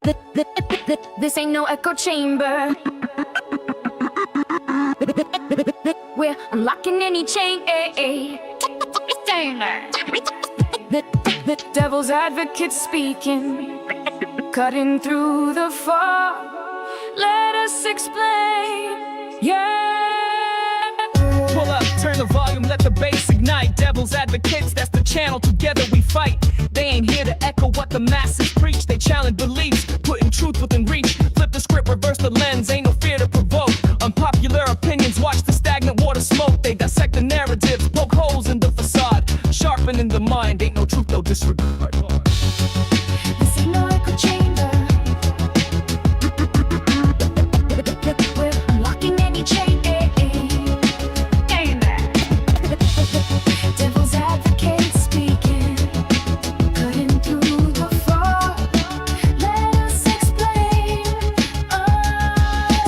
This ain't no echo chamber. We're unlocking any chain. The devil's advocate speaking, cutting through the fog. Let us explain. Yeah. Pull up, turn the volume, let the bass ignite. Devil's advocates, that's the channel. Together we fight. They ain't here to echo what the masses preach. They challenge beliefs, putting truth within reach. Flip the script, reverse the lens, ain't no fear to provoke. Unpopular opinions, watch the stagnant water smoke. They dissect the narratives, poke holes in the facade. Sharpening the mind, ain't no truth, no disregard. This ain't no echo chamber. We're unlocking any chain. Devil's advocate speaking, cutting through the fog. Let us explain.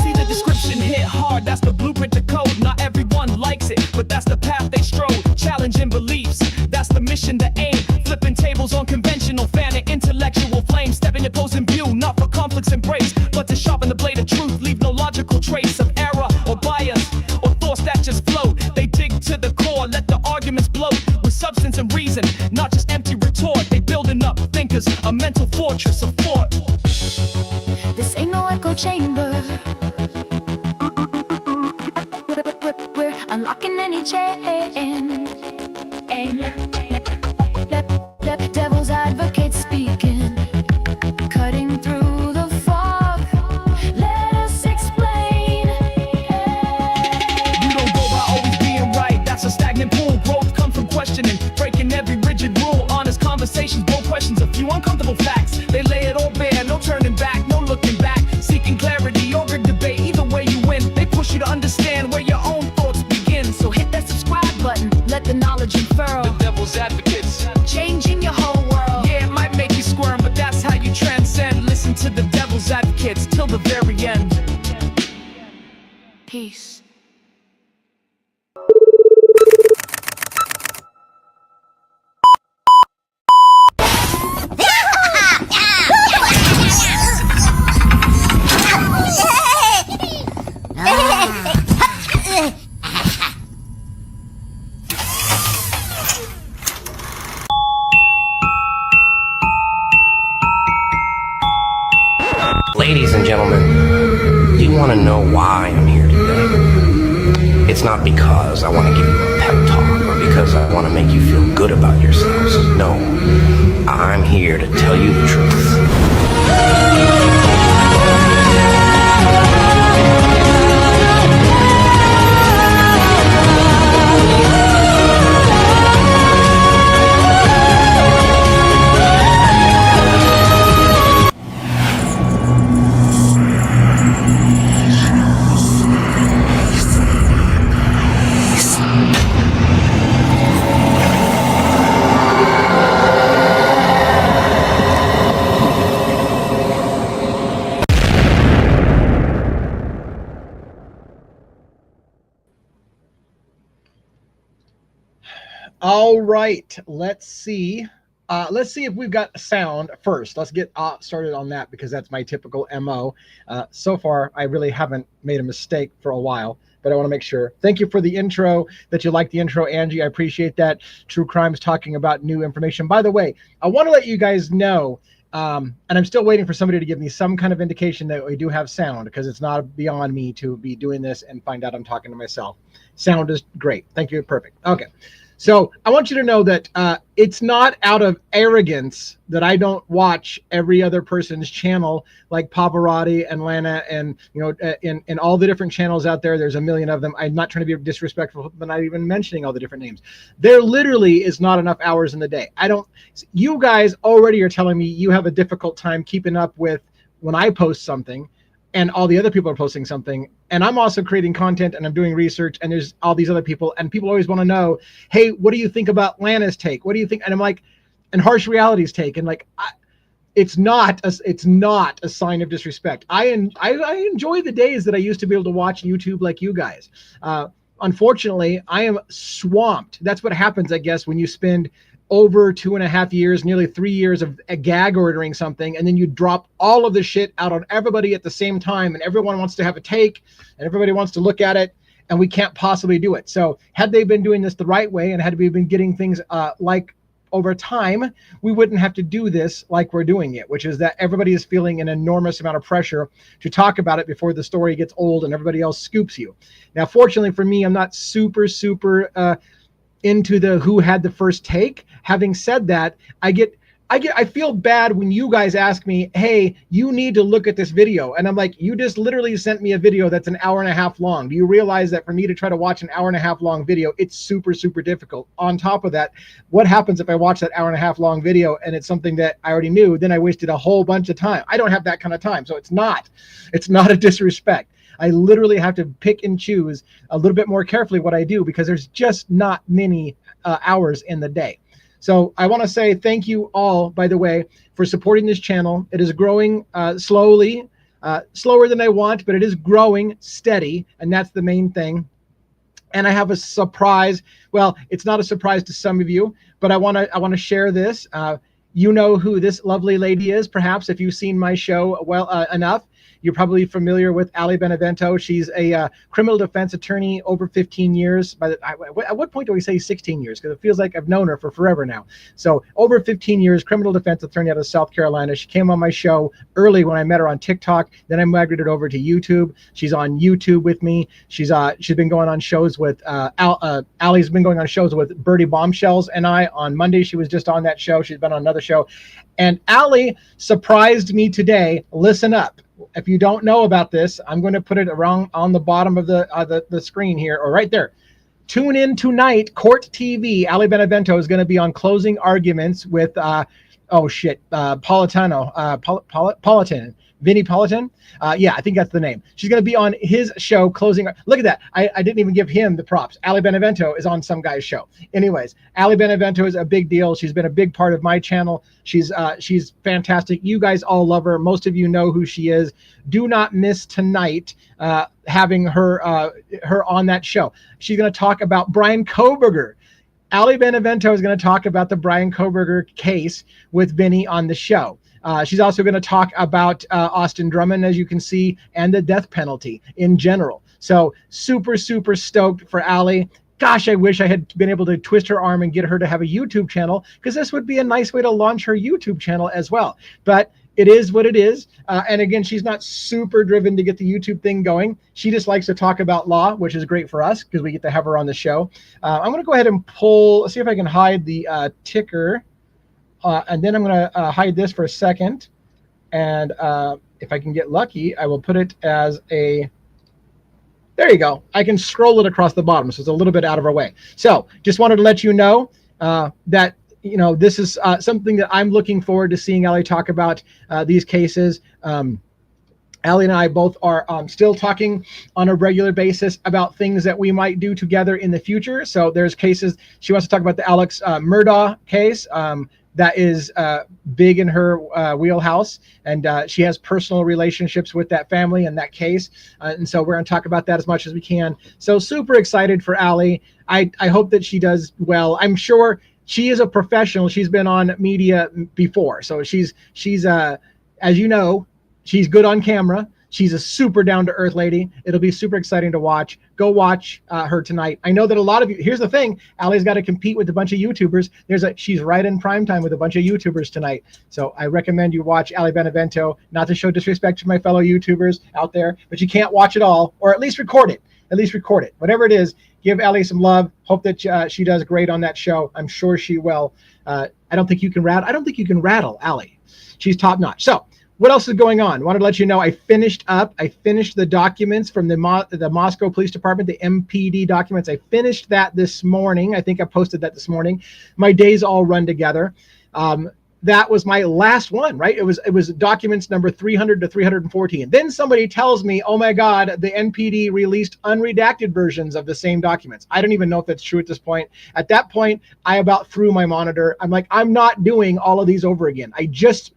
See, the description hit hard, that's the blueprint to code. Not everyone likes it, but that's the path they strode. Challenging beliefs, that's the mission, the aim. Flipping tables on conventional, fanning intellectual flame. Stepping opposing view, not for conflicts embrace, but to sharpen the blade of truth. Leave no logical trace of error or bias or thoughts that just float. They dig to the core, let the arguments bloat with substance and reason, not just empty retort. They building up thinkers, a mental fortress of thought. This ain't no echo chamber. We're unlocking any chain. Devil's advocate speaking, cutting through the fog. Let us explain. You don't go by always being right, that's a stagnant pool. Growth comes from questioning, breaking every rigid rule. Honest conversations, bold questions, a few uncomfortable facts. They lay it all bare, no turning back, no looking back. Seeking clarity or good debate, either way you win. They push you to understand where your own thoughts begin. So hit that subscribe button, let the knowledge unfurl. The devil's advocates, Changing your whole world. Yeah, it might make you squirm, but that's how you transcend. Listen to the devil's advocates till the very end. Peace. Ladies and gentlemen, you want to know why I'm here today? It's not because I want to give you a pep talk or because I want to make you feel good about yourselves. No, I'm here to tell you the truth. All right, let's see. Let's see if we've got sound first. Let's get started on that because that's my typical MO. So far, I really haven't made a mistake for a while, but I want to make sure. Thank you for the intro, that you like the intro, Angie. I appreciate that. True Crime's talking about new information. By the way, I want to let you guys know, and I'm still waiting for somebody to give me some kind of indication that we do have sound because it's not beyond me to be doing this and find out I'm talking to myself. Sound is great. Thank you. Perfect. Okay. So I want you to know that it's not out of arrogance that I don't watch every other person's channel like Pavarotti and Lana and, you know, in all the different channels out there. There's a million of them. I'm not trying to be disrespectful, but not even mentioning all the different names. There literally is not enough hours in the day. You guys already are telling me you have a difficult time keeping up with when I post something and all the other people are posting something, and I'm also creating content and I'm doing research and there's all these other people, and people always want to know, hey, what do you think about Lana's take? What do you think? And I'm like, and Harsh Reality's take, and like, it's not a sign of disrespect. I enjoy the days that I used to be able to watch YouTube like you guys. Unfortunately, I am swamped. That's what happens, I guess, when you spend over 2.5 years, nearly 3 years of a gag ordering something, and then you drop all of the shit out on everybody at the same time, and everyone wants to have a take, and everybody wants to look at it, and we can't possibly do it. So had they been doing this the right way, and had we been getting things like over time, we wouldn't have to do this like we're doing it, which is that everybody is feeling an enormous amount of pressure to talk about it before the story gets old and everybody else scoops you. Now, fortunately for me, I'm not super into the who had the first take. Having said that, I feel bad when you guys ask me, hey, you need to look at this video. And I'm like, you just literally sent me a video that's an hour and a half long. Do you realize that for me to try to watch an hour and a half long video, it's super difficult? On top of that, what happens if I watch that hour and a half long video and it's something that I already knew? Then I wasted a whole bunch of time. I don't have that kind of time. So it's not a disrespect. I literally have to pick and choose a little bit more carefully what I do, because there's just not many hours in the day. So I want to say thank you all, by the way, for supporting this channel. It is growing slowly, slower than I want, but it is growing steady, and that's the main thing. And I have a surprise. Well, it's not a surprise to some of you, but I want to share this. You know who this lovely lady is, perhaps, if you've seen my show well enough. You're probably familiar with Ali Benavvento. She's a criminal defense attorney over 15 years. At what point do we say 16 years? Because it feels like I've known her for forever now. So over 15 years, criminal defense attorney out of South Carolina. She came on my show early when I met her on TikTok. Then I migrated over to YouTube. She's on YouTube with me. She's been going on shows with Ali's been going on shows with Birdie Bombshells and I. On Monday, she was just on that show. She's been on another show. And Ali surprised me today. Listen up. If you don't know about this, I'm going to put it around on the bottom of the screen here, or right there. Tune in tonight, Court TV. Ali Benavvento is going to be on Closing Arguments with Politan. Vinny Politan. Yeah, I think that's the name. She's going to be on his show, Closing. Look at that. I didn't even give him the props. Ali Benavvento is on some guy's show. Anyways, Ali Benavvento is a big deal. She's been a big part of my channel. She's fantastic. You guys all love her. Most of you know who she is. Do not miss tonight having her on that show. She's going to talk about Brian Kohberger. Ali Benavvento is going to talk about the Brian Kohberger case with Vinny on the show. She's also going to talk about Austin Drummond, as you can see, and the death penalty in general. So super stoked for Ali. Gosh, I wish I had been able to twist her arm and get her to have a YouTube channel, because this would be a nice way to launch her YouTube channel as well. But it is what it is. And again, she's not super driven to get the YouTube thing going. She just likes to talk about law, which is great for us because we get to have her on the show. I'm going to go ahead and see if I can hide the ticker. And then I'm going to hide this for a second. And if I can get lucky, I will put it as a, there you go. I can scroll it across the bottom, so it's a little bit out of our way. So just wanted to let you know that, you know, this is something that I'm looking forward to seeing Ali talk about these cases. Ali and I both are still talking on a regular basis about things that we might do together in the future. So there's cases, she wants to talk about the Alex Murdo case. That is big in her wheelhouse, and she has personal relationships with that family and that case, and so we're going to talk about that as much as we can. So super excited for Ali. I hope that she does well. I'm sure she is a professional. She's been on media before, so she's as you know, she's good on camera. She's a super down-to-earth lady. It'll be super exciting to watch. Go watch her tonight. I know that a lot of you, here's the thing, Ali's got to compete with a bunch of YouTubers. She's right in prime time with a bunch of YouTubers tonight. So I recommend you watch Ali Benavvento, not to show disrespect to my fellow YouTubers out there, but you can't watch it all, or at least record it. At least record it. Whatever it is, give Ali some love. Hope that she does great on that show. I'm sure she will. I don't think you can rattle Ali. She's top notch. So what else is going on? Wanted to let you know I finished the documents from the Moscow Police Department, the MPD documents. I finished that this morning. I think I posted that this morning. My days all run together. that was my last one, right? It was documents number 300 to 314. Then somebody tells me, oh my God, the NPD released unredacted versions of the same documents. I don't even know if that's true at this point. At that point, I about threw my monitor. I'm like, I'm not doing all of these over again. I just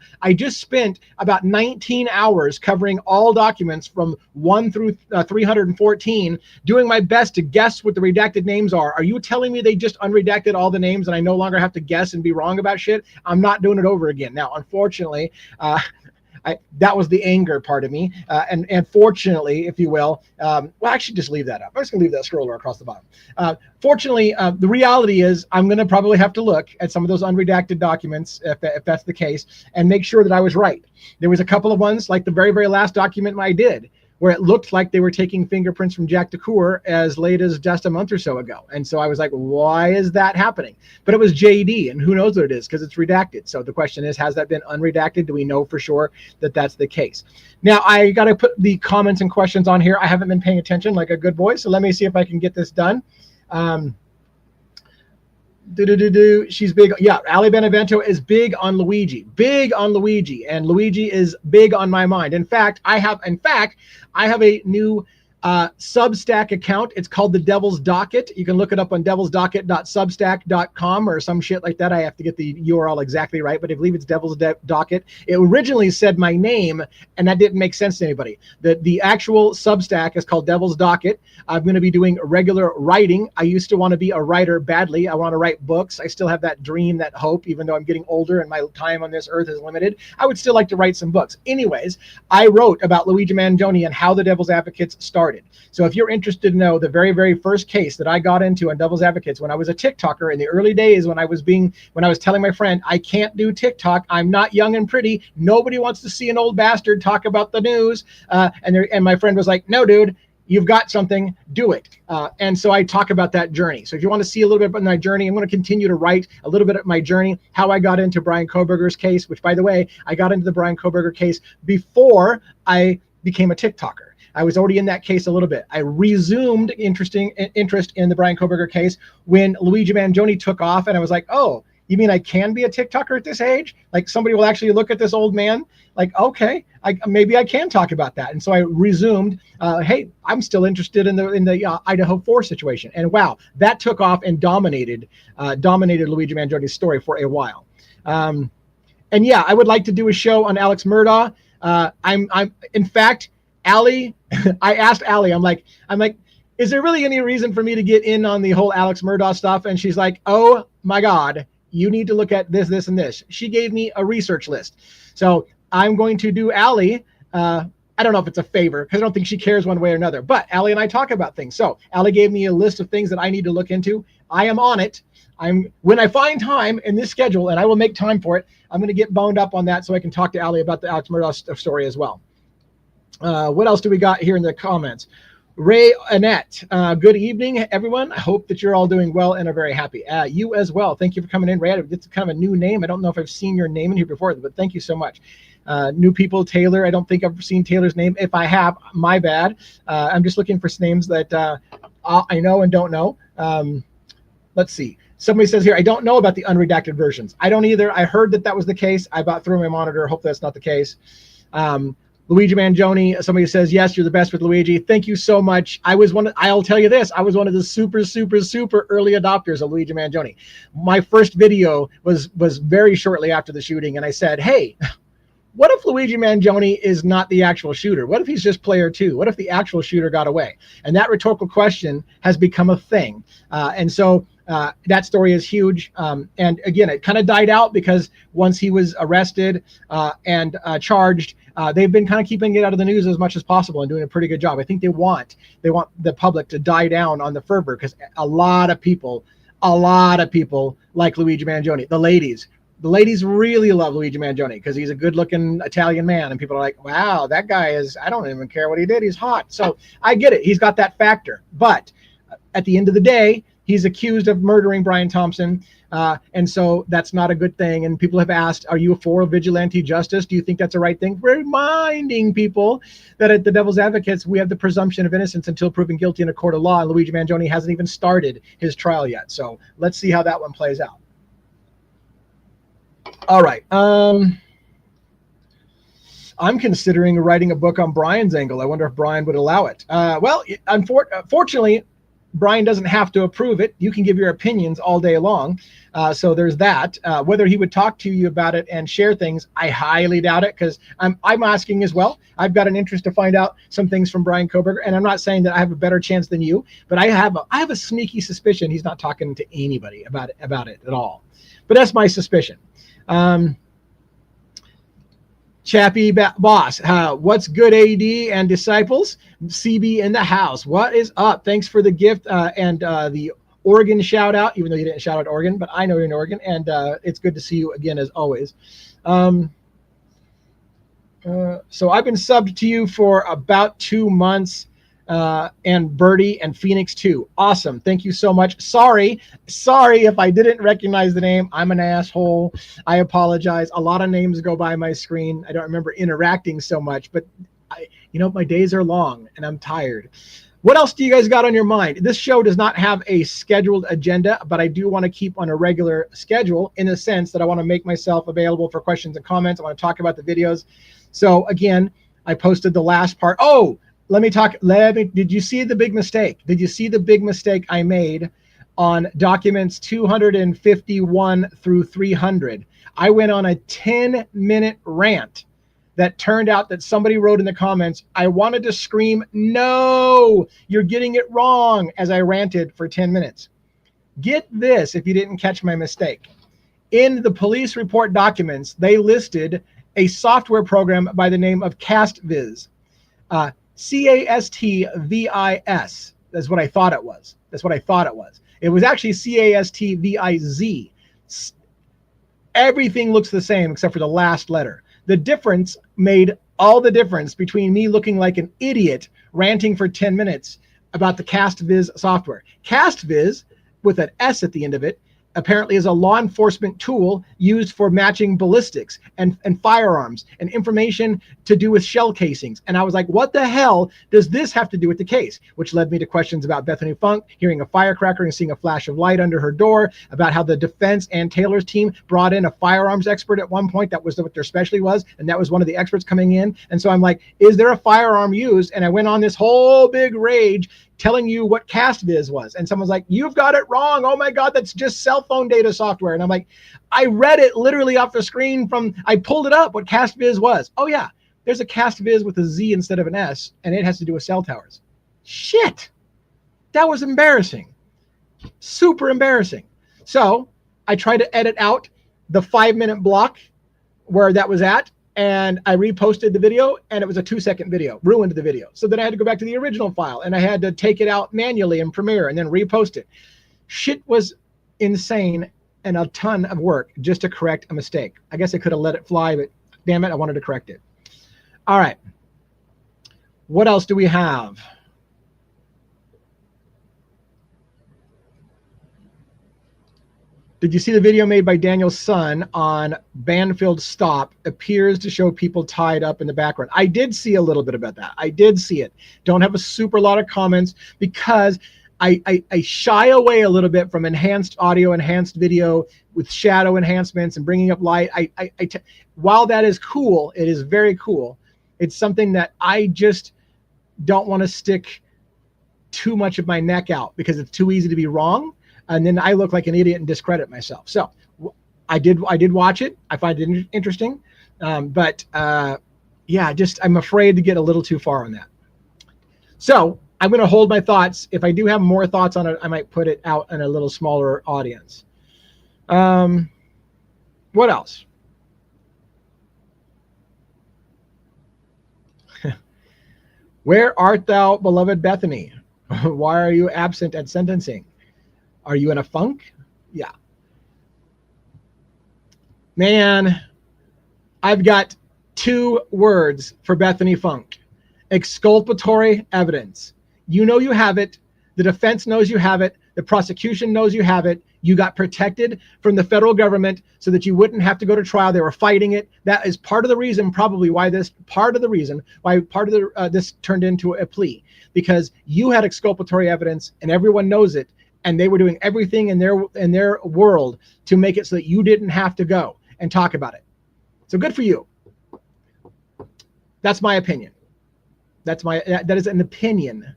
spent about 19 hours covering all documents from 1 through 314, doing my best to guess what the redacted names are. Are you telling me they just unredacted all the names and I no longer have to guess and be wrong about shit? I'm not doing it over again. Now, unfortunately, that was the anger part of me. And fortunately, if you will, well, I should just leave that up. I'm just gonna leave that scroller across the bottom. Fortunately, the reality is I'm gonna probably have to look at some of those unredacted documents, if that's the case, and make sure that I was right. There was a couple of ones, like the very, very last document I did, where it looked like they were taking fingerprints from Jack DeCoeur as late as just a month or so ago. And so I was like, why is that happening? But it was JD, and who knows what it is because it's redacted. So the question is, has that been unredacted? Do we know for sure that that's the case? Now, I got to put the comments and questions on here. I haven't been paying attention like a good boy, so let me see if I can get this done. She's big. Yeah, Ali Benavvento is big on Luigi, and Luigi is big on my mind. In fact, I have a new Substack account. It's called the Devil's Docket. You can look it up on devilsdocket.substack.com or some shit like that. I have to get the URL exactly right, but I believe it's Devil's Docket. It originally said my name, and that didn't make sense to anybody. The actual Substack is called Devil's Docket. I'm going to be doing regular writing. I used to want to be a writer badly. I want to write books. I still have that dream, that hope, even though I'm getting older and my time on this earth is limited. I would still like to write some books. Anyways, I wrote about Luigi Mangione and how the Devil's Advocates started. So if you're interested to know the very, very first case that I got into on Devil's Advocates when I was a TikToker in the early days, when I was telling my friend, I can't do TikTok, I'm not young and pretty, nobody wants to see an old bastard talk about the news, and my friend was like, no, dude, you've got something, do it. And so I talk about that journey. So if you want to see a little bit about my journey, I'm going to continue to write a little bit of my journey, how I got into Brian Koberger's case, which, by the way, I got into the Brian Koberger case before I became a TikToker. I was already in that case a little bit. I resumed interest in the Brian Koberger case when Luigi Mangione took off, and I was like, oh, you mean I can be a TikToker at this age? Like somebody will actually look at this old man? Like, okay, maybe I can talk about that. And so I resumed, hey, I'm still interested in the Idaho 4 situation. And wow, that took off and dominated Luigi Mangione's story for a while. And yeah, I would like to do a show on Alex Murdo. In fact, Ali, I asked Ali, I'm like, is there really any reason for me to get in on the whole Alex Murdo stuff? And she's like, oh my God, you need to look at this, this, and this. She gave me a research list. So I'm going to do Ali. I don't know if it's a favor because I don't think she cares one way or another, but Ali and I talk about things. So Ali gave me a list of things that I need to look into. I am on it. When I find time in this schedule, and I will make time for it, I'm going to get boned up on that so I can talk to Ali about the Alex Murdo story as well. What else do we got here in the comments? Ray Annette, good evening, everyone. I hope that you're all doing well and are very happy. You as well. Thank you for coming in, Ray. It's kind of a new name. I don't know if I've seen your name in here before, but thank you so much. New people, Taylor. I don't think I've seen Taylor's name. If I have, my bad. I'm just looking for names that I know and don't know. Let's see. Somebody says here, I don't know about the unredacted versions. I don't either. I heard that was the case. I about threw my monitor. Hope that's not the case. Luigi Mangione, somebody says, yes, you're the best with Luigi. Thank you so much. I'll tell you this, I was one of the super, super, super early adopters of Luigi Mangione. My first video was very shortly after the shooting, and I said, hey, what if Luigi Mangione is not the actual shooter? What if he's just player 2? What if the actual shooter got away? And that rhetorical question has become a thing. And so that story is huge. And again, it kind of died out because once he was arrested and charged, they've been kind of keeping it out of the news as much as possible and doing a pretty good job. I think they want the public to die down on the fervor because a lot of people like Luigi Mangione. The ladies really love Luigi Mangione because he's a good-looking Italian man, and people are like, wow, that guy is, I don't even care what he did, he's hot. So I get it, he's got that factor. But at the end of the day, he's accused of murdering Brian Thompson, and so that's not a good thing. And people have asked, are you for vigilante justice? Do you think that's the right thing? Reminding people that at the Devil's Advocates, we have the presumption of innocence until proven guilty in a court of law, and Luigi Mangione hasn't even started his trial yet. So let's see how that one plays out. All right. I'm considering writing a book on Brian's angle. I wonder if Brian would allow it. Well, unfortunately, Brian doesn't have to approve it. You can give your opinions all day long. So there's that. Whether he would talk to you about it and share things, I highly doubt it, because I'm asking as well. I've got an interest to find out some things from Brian Koberger, and I'm not saying that I have a better chance than you, but I have a sneaky suspicion he's not talking to anybody about it at all. But that's my suspicion. Chappie Boss, what's good, AD and disciples? CB in the house. What is up? Thanks for the gift and the Oregon shout out, even though you didn't shout out Oregon, but I know you're in Oregon, and it's good to see you again as always. So I've been subbed to you for about 2 months, and Birdie and Phoenix too. Awesome. Thank you so much. Sorry if I didn't recognize the name. I'm an asshole. I apologize. A lot of names go by my screen. I don't remember interacting so much, but my days are long and I'm tired. What else do you guys got on your mind? This show does not have a scheduled agenda, but I do want to keep on a regular schedule, in the sense that I want to make myself available for questions and comments. I want to talk about the videos. So again, I posted the last part. Oh, did you see the big mistake? Did you see the big mistake I made on documents 251 through 300? I went on a 10-minute rant that turned out that somebody wrote in the comments, I wanted to scream, no, you're getting it wrong, as I ranted for 10 minutes. Get this, if you didn't catch my mistake. In the police report documents, they listed a software program by the name of CastViz. CASTVIS. That's what I thought it was. It was actually CASTVIZ. Everything looks the same except for the last letter. The difference made all the difference between me looking like an idiot ranting for 10 minutes about the CastViz software. CastViz, with an S at the end of it, apparently is a law enforcement tool used for matching ballistics and firearms and information to do with shell casings. And I was like, what the hell does this have to do with the case? Which led me to questions about Bethany Funk hearing a firecracker and seeing a flash of light under her door, about how the defense and Taylor's team brought in a firearms expert at one point. That was what their specialty was. And that was one of the experts coming in. And so I'm like, is there a firearm used? And I went on this whole big rage telling you what CastViz was. And someone's like, you've got it wrong. Oh my God, that's just cell phone data software. And I'm like, I read it literally off the screen I pulled it up, what CastViz was. Oh yeah, there's a CastViz with a Z instead of an S, and it has to do with cell towers. Shit, that was embarrassing. Super embarrassing. So I tried to edit out the 5-minute block where that was at, and I reposted the video, and it was a 2-second video, ruined the video. So then I had to go back to the original file, and I had to take it out manually in Premiere and then repost it. Shit was insane and a ton of work just to correct a mistake. I guess I could have let it fly, but damn it, I wanted to correct it. All right. What else do we have? Did you see the video made by Daniel's son on Banfield Stop? Appears to show people tied up in the background. I did see a little bit about that. I did see it. Don't have a super lot of comments because I shy away a little bit from enhanced audio, enhanced video with shadow enhancements and bringing up light. While that is cool, it is very cool. It's something that I just don't want to stick too much of my neck out because it's too easy to be wrong. And then I look like an idiot and discredit myself. So I did watch it. I find it interesting. Yeah, I'm afraid to get a little too far on that. So I'm going to hold my thoughts. If I do have more thoughts on it, I might put it out in a little smaller audience. What else? Where art thou, beloved Bethany? Why are you absent at sentencing? Are you in a funk? Yeah. Man, I've got 2 words for Bethany Funk. Exculpatory evidence. You know you have it. The defense knows you have it. The prosecution knows you have it. You got protected from the federal government so that you wouldn't have to go to trial. They were fighting it. That is part of the reason, probably why this turned into a plea, because you had exculpatory evidence and everyone knows it. And they were doing everything in their world to make it so that you didn't have to go. and talk about it. So good for you. That's my opinion. That is an opinion.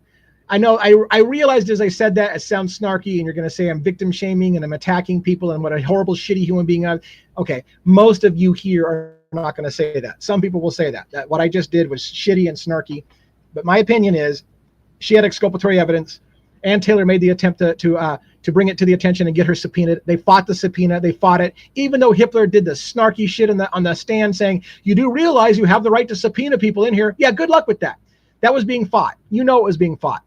I know I realized as I said that it sounds snarky and you're going to say I'm victim shaming and I'm attacking people and what a horrible, shitty human being I am. Okay, most of you here are not going to say that. Some people will say that what I just did was shitty and snarky. But my opinion is she had exculpatory evidence. Ann Taylor made the attempt to bring it to the attention and get her subpoenaed. They fought the subpoena. They fought it. Even though Hitler did the snarky shit on the stand saying, you do realize you have the right to subpoena people in here. Yeah, good luck with that. That was being fought. You know it was being fought.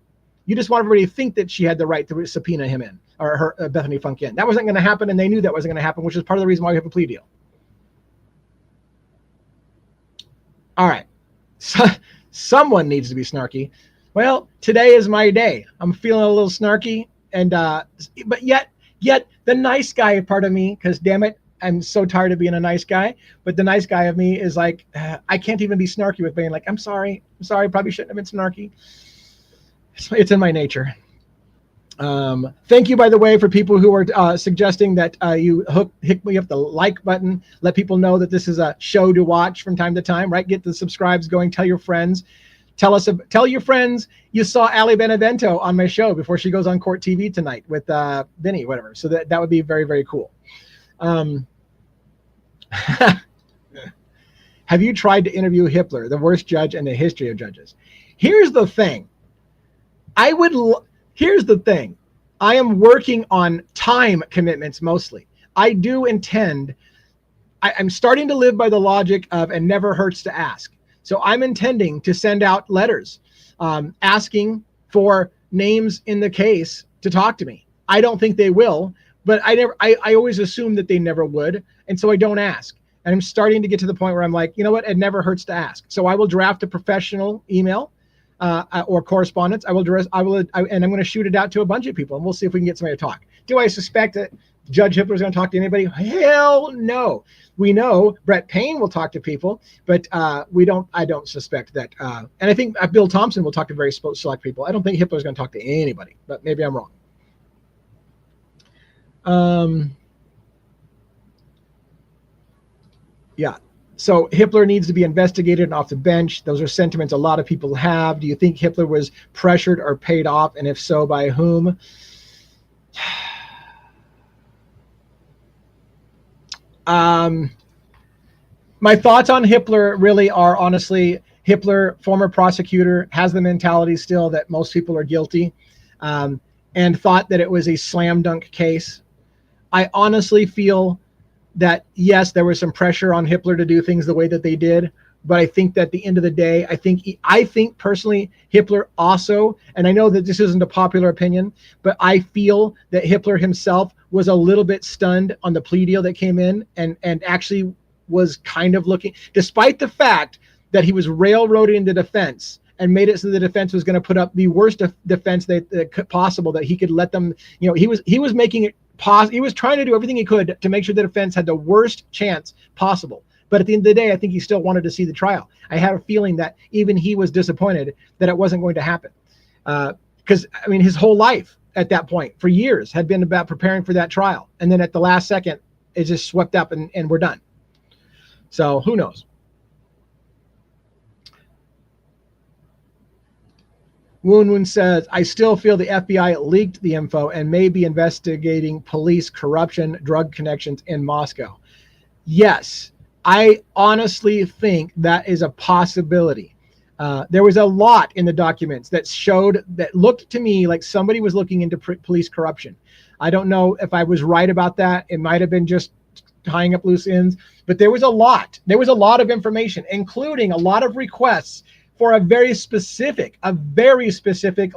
You just want everybody to think that she had the right to subpoena him in, or her Bethany Funk in. That wasn't going to happen, and they knew that wasn't going to happen, which is part of the reason why we have a plea deal. All right. So, someone needs to be snarky. Well, today is my day. I'm feeling a little snarky, and but yet the nice guy part of me, because damn it, I'm so tired of being a nice guy. But the nice guy of me is like, I can't even be snarky with being like, I'm sorry, probably shouldn't have been snarky. It's in my nature. Thank you, by the way, for people who are suggesting that you hit me up the like button. Let people know that this is a show to watch from time to time, right? Get the subscribes going. Tell your friends. Tell your friends you saw Ali Benavvento on my show before she goes on Court TV tonight with Vinny, whatever. So that would be very, very cool. Have you tried to interview Hitler, the worst judge in the history of judges? Here's the thing. Here's the thing. I am working on time commitments mostly. I do intend, I'm starting to live by the logic of, and never hurts to ask. So I'm intending to send out letters asking for names in the case to talk to me. I don't think they will, but I always assume that they never would. And so I don't ask. And I'm starting to get to the point where I'm like, you know what? It never hurts to ask. So I will draft a professional email or correspondence. And I'm going to shoot it out to a bunch of people, and we'll see if we can get somebody to talk. Do I suspect that Judge Hitler is going to talk to anybody? Hell no. We know Brett Payne will talk to people, but I don't suspect that. And I think Bill Thompson will talk to very select people. I don't think Hitler is going to talk to anybody, but maybe I'm wrong. Yeah. So Hitler needs to be investigated and off the bench. Those are sentiments a lot of people have. Do you think Hitler was pressured or paid off? And if so, by whom? My thoughts on Hitler really are, honestly, Hitler, former prosecutor, has the mentality still that most people are guilty, and thought that it was a slam dunk case. I honestly feel that, yes, there was some pressure on Hitler to do things the way that they did. But I think that at the end of the day, I think personally, Hitler also, and I know that this isn't a popular opinion, but I feel that Hitler himself was a little bit stunned on the plea deal that came in, and actually was kind of looking, despite the fact that he was railroading the defense and made it so the defense was going to put up the worst defense that possible, that he could let them, he was making it possible. He was trying to do everything he could to make sure the defense had the worst chance possible. But at the end of the day, I think he still wanted to see the trial. I had a feeling that even he was disappointed that it wasn't going to happen. Because, his whole life at that point, for years, had been about preparing for that trial. And then at the last second, it just swept up and we're done. So who knows? Woon Woon says, I still feel the FBI leaked the info and may be investigating police corruption, drug connections in Moscow. Yes. I honestly think that is a possibility. There was a lot in the documents that looked to me like somebody was looking into police corruption. I don't know if I was right about that. It might have been just tying up loose ends, but there was a lot. There was a lot of information, including a lot of requests for a very specific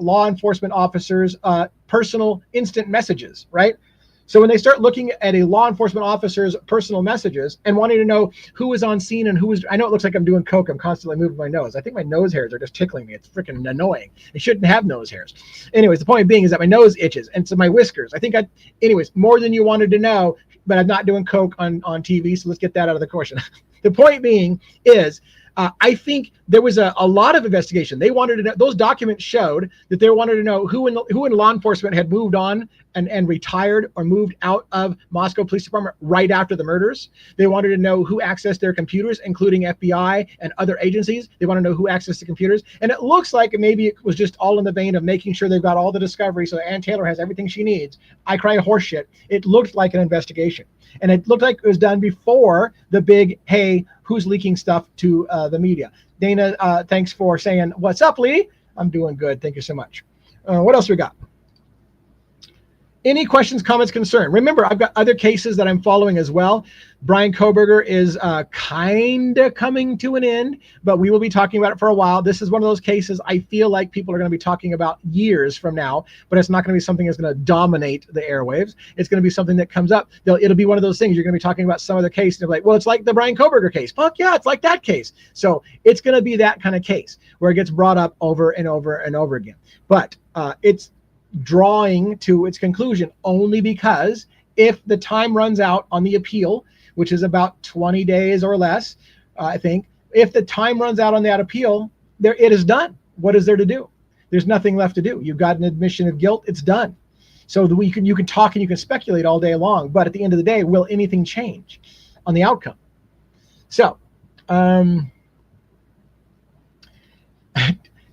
law enforcement officer's personal instant messages, right? So when they start looking at a law enforcement officer's personal messages and wanting to know who was on scene and who was, I know it looks like I'm doing coke. I'm constantly moving my nose. I think my nose hairs are just tickling me. It's freaking annoying. I shouldn't have nose hairs. Anyways, the point being is that my nose itches, and so my whiskers. Anyways, more than you wanted to know, but I'm not doing coke on TV. So let's get that out of the question. The point being is, I think there was a lot of investigation. They wanted to know, those documents showed that they wanted to know who in law enforcement had moved on and retired or moved out of Moscow Police Department right after the murders. They wanted to know who accessed their computers, including FBI and other agencies. They want to know who accessed the computers. And it looks like maybe it was just all in the vein of making sure they've got all the discovery so Ann Taylor has everything she needs. I cry horseshit. It looked like an investigation. And it looked like it was done before the big, hey, who's leaking stuff to the media. Dana, thanks for saying, what's up, Lee? I'm doing good. Thank you so much. What else we got? Any questions, comments, concern? Remember, I've got other cases that I'm following as well. Brian Kohberger is kind of coming to an end, but we will be talking about it for a while. This is one of those cases I feel like people are going to be talking about years from now, but it's not going to be something that's going to dominate the airwaves. It's going to be something that comes up. It'll be one of those things. You're going to be talking about some other case, and they're like, well, it's like the Brian Kohberger case. Fuck yeah, it's like that case. So it's going to be that kind of case where it gets brought up over and over and over again. But it's drawing to its conclusion only because if the time runs out on the appeal, which is about 20 days or less, I think, if the time runs out on that appeal, it is done. What is there to do? There's nothing left to do. You've got an admission of guilt. It's done. So you can talk and you can speculate all day long, but at the end of the day, will anything change on the outcome? So,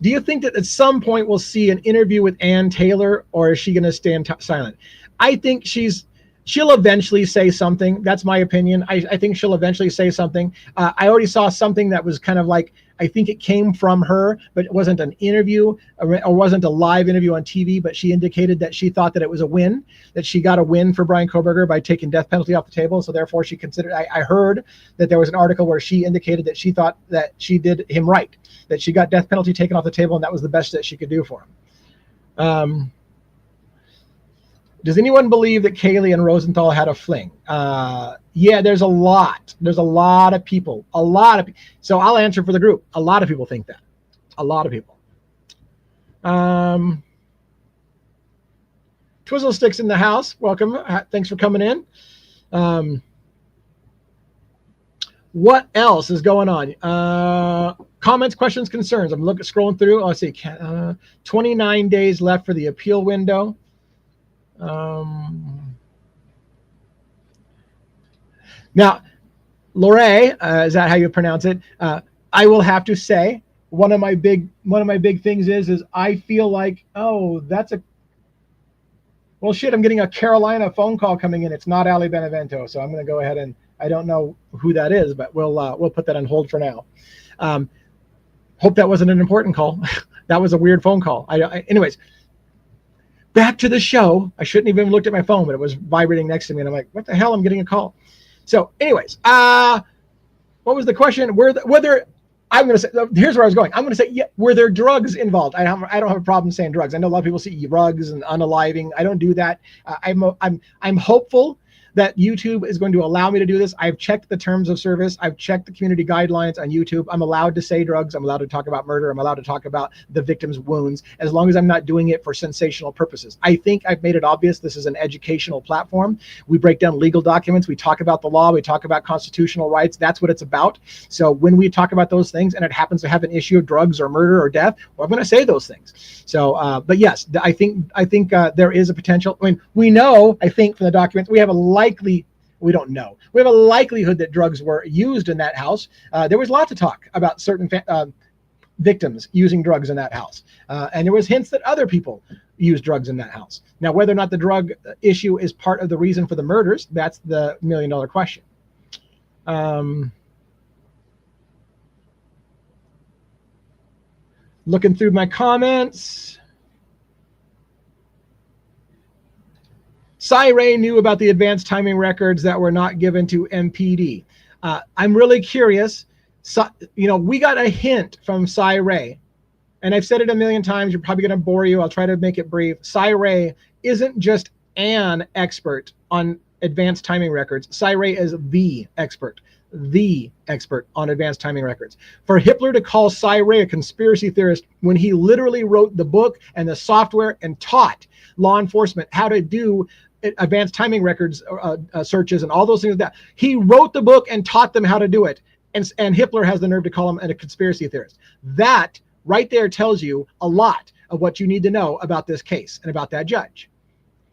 do you think that at some point we'll see an interview with Ann Taylor, or is she going to stand silent? I think she'll eventually say something. That's my opinion. I think she'll eventually say something. I already saw something that was kind of like, I think it came from her, but it wasn't an interview or wasn't a live interview on TV, but she indicated that she thought that it was a win, that she got a win for Brian Kohberger by taking death penalty off the table. So therefore she considered, I heard that there was an article where she indicated that she thought that she did him right, that she got death penalty taken off the table, and that was the best that she could do for him. Does anyone believe that Kaylee and Rosenthal had a fling? Yeah, there's a lot of people, so I'll answer for the group. A lot of people think that. A lot of people. Twizzle Sticks in the house. Welcome. Thanks for coming in. What else is going on? Comments, questions, concerns. I'm scrolling through. Let's see. 29 days left for the appeal window. Now, Lorraine, is that how you pronounce it? I will have to say one of my big things is I feel like, oh, well, shit, I'm getting a Carolina phone call coming in. It's not Ali Benavvento, so I'm going to go ahead and I don't know who that is, but we'll put that on hold for now. Hope that wasn't an important call. That was a weird phone call. Anyways. Back to the show. I shouldn't even looked at my phone, but it was vibrating next to me, and I'm like, "What the hell? I'm getting a call." So, anyways, what was the question? Whether I'm going to say, here's where I was going. I'm going to say, yeah, were there drugs involved? I don't have a problem saying drugs. I know a lot of people see drugs and unaliving. I don't do that. I'm hopeful that YouTube is going to allow me to do this. I've checked the terms of service. I've checked the community guidelines on YouTube. I'm allowed to say drugs. I'm allowed to talk about murder. I'm allowed to talk about the victim's wounds, as long as I'm not doing it for sensational purposes. I think I've made it obvious this is an educational platform. We break down legal documents. We talk about the law. We talk about constitutional rights. That's what it's about. So when we talk about those things and it happens to have an issue of drugs or murder or death, well, I'm going to say those things. So, but yes, I think there is a potential. I mean, we know, I think from the documents, we don't know. We have a likelihood that drugs were used in that house. There was lots of talk about certain victims using drugs in that house. And there was hints that other people used drugs in that house. Now, whether or not the drug issue is part of the reason for the murders, that's the million-dollar question. Looking through my comments. Cy-Ray knew about the advanced timing records that were not given to MPD. I'm really curious. So, we got a hint from Cy-Ray, and I've said it a million times. You're probably going to bore you. I'll try to make it brief. Cy-Ray isn't just an expert on advanced timing records. Cy-Ray is the expert on advanced timing records. For Hitler to call Cy-Ray a conspiracy theorist when he literally wrote the book and the software and taught law enforcement how to do advanced timing records searches and all those things like that. He wrote the book and taught them how to do it. and Hitler has the nerve to call him a conspiracy theorist. That right there tells you a lot of what you need to know about this case and about that judge.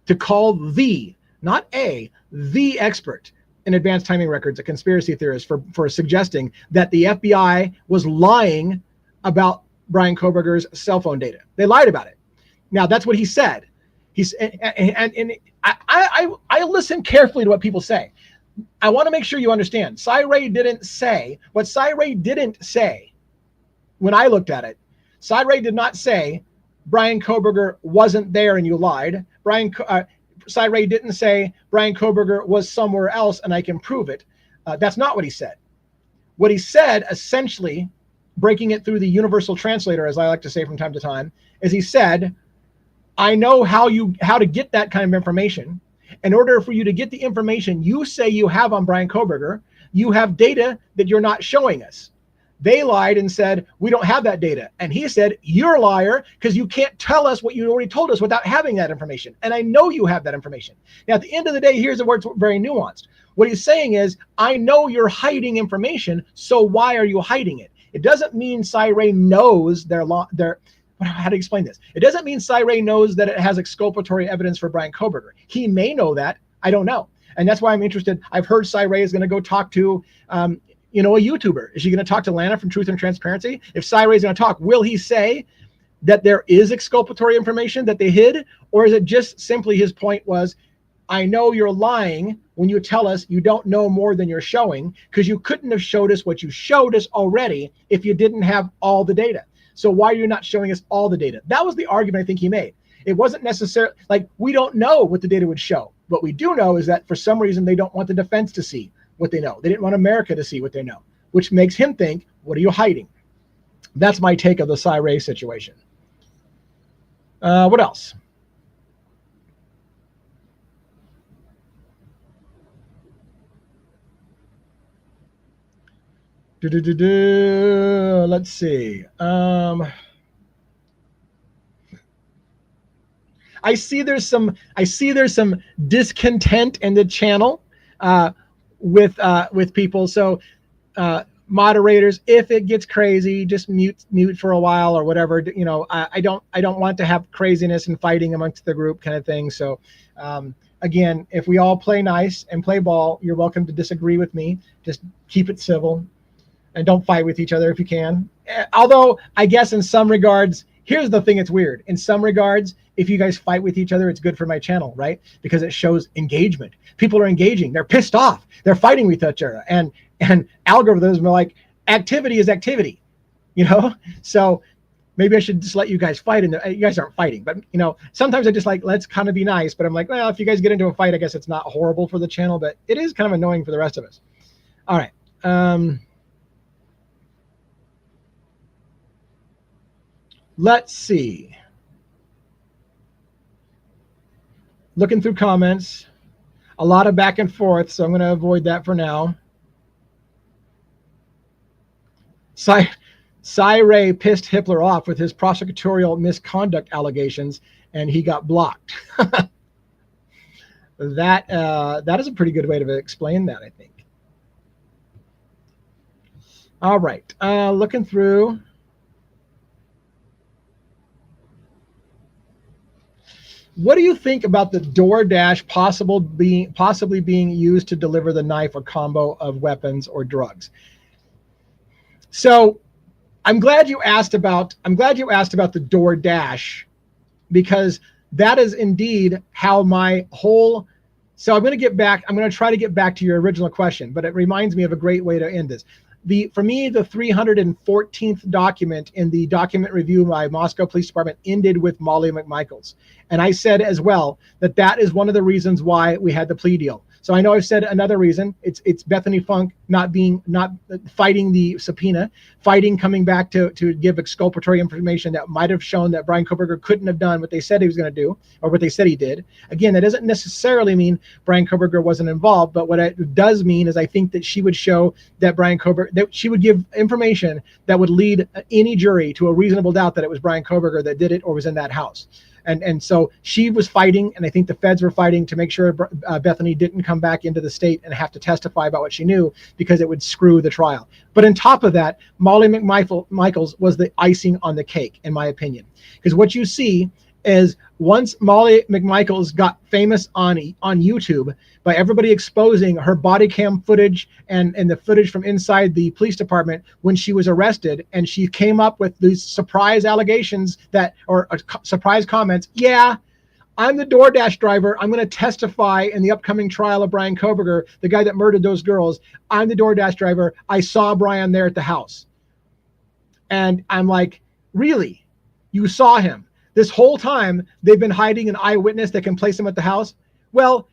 To call the, not the expert in advanced timing records a conspiracy theorist for suggesting that the FBI was lying about Bryan Kohberger's cell phone data. They lied about it. Now, that's what he said. I listen carefully to what people say. I want to make sure you understand. Cy-Ray didn't say, what Cy-Ray didn't say when I looked at it, Cy-Ray did not say Bryan Kohberger wasn't there and you lied. Cy-Ray didn't say Bryan Kohberger was somewhere else and I can prove it. That's not what he said. What he said, essentially, breaking it through the universal translator, as I like to say from time to time, is he said, I know how to get that kind of information. In order for you to get the information you say you have on Bryan Kohberger, you have data that you're not showing us. They lied and said, we don't have that data. And he said, you're a liar because you can't tell us what you already told us without having that information. And I know you have that information. Now, at the end of the day, here's where it's very nuanced. What he's saying is, I know you're hiding information, so why are you hiding it? It doesn't mean Cy-Ray knows how to explain this? It doesn't mean Cy-Ray knows that it has exculpatory evidence for Bryan Kohberger. He may know that. I don't know. And that's why I'm interested. I've heard Cy-Ray is going to go talk to, a YouTuber. Is she going to talk to Lana from Truth and Transparency? If Cy-Ray is going to talk, will he say that there is exculpatory information that they hid? Or is it just simply his point was, I know you're lying when you tell us you don't know more than you're showing because you couldn't have showed us what you showed us already if you didn't have all the data. So why are you not showing us all the data? That was the argument I think he made. It wasn't necessarily like we don't know what the data would show. What we do know is that for some reason they don't want the defense to see what they know. They didn't want America to see what they know, which makes him think, what are you hiding? That's my take of the Cy-Ray situation. What else? Let's see. I see there's some discontent in the channel with people. So moderators, if it gets crazy, just mute for a while or whatever. I don't want to have craziness and fighting amongst the group kind of thing. So again, if we all play nice and play ball, you're welcome to disagree with me. Just keep it civil. And don't fight with each other if you can. Although, I guess in some regards, here's the thing that's weird. In some regards, if you guys fight with each other, it's good for my channel, right? Because it shows engagement. People are engaging. They're pissed off. They're fighting with each other. And algorithms are like, activity is activity, So maybe I should just let you guys fight. And you guys aren't fighting. But, sometimes I just like, let's kind of be nice. But I'm like, well, if you guys get into a fight, I guess it's not horrible for the channel. But it is kind of annoying for the rest of us. All right. Let's see. Looking through comments, a lot of back and forth, so I'm going to avoid that for now. Cy-Ray pissed Hitler off with his prosecutorial misconduct allegations, and he got blocked. That is a pretty good way to explain that, I think. All right, looking through. What do you think about the DoorDash possibly being used to deliver the knife or combo of weapons or drugs? So I'm glad you asked about the DoorDash, because that is indeed how my whole. So I'm going to try to get back to your original question, but it reminds me of a great way to end this. For me, the 314th document in the document review by Moscow Police Department ended with Molly McMichaels. And I said as well that is one of the reasons why we had the plea deal. So I know I've said another reason. It's Bethany Funk not fighting the subpoena, coming back to give exculpatory information that might have shown that Bryan Kohberger couldn't have done what they said he was going to do, or what they said he did. Again, that doesn't necessarily mean Bryan Kohberger wasn't involved, but what it does mean is I think that she would show that that she would give information that would lead any jury to a reasonable doubt that it was Bryan Kohberger that did it or was in that house. And so she was fighting, and I think the feds were fighting to make sure Bethany didn't come back into the state and have to testify about what she knew, because it would screw the trial. But on top of that, Molly McMichaels was the icing on the cake, in my opinion. Because what you see is, once Molly McMichaels got famous on YouTube by everybody exposing her body cam footage and the footage from inside the police department when she was arrested, and she came up with these surprise allegations or surprise comments. Yeah, I'm the DoorDash driver. I'm going to testify in the upcoming trial of Brian Koberger, the guy that murdered those girls. I'm the DoorDash driver. I saw Brian there at the house. And I'm like, really? You saw him? This whole time they've been hiding an eyewitness that can place him at the house? Well,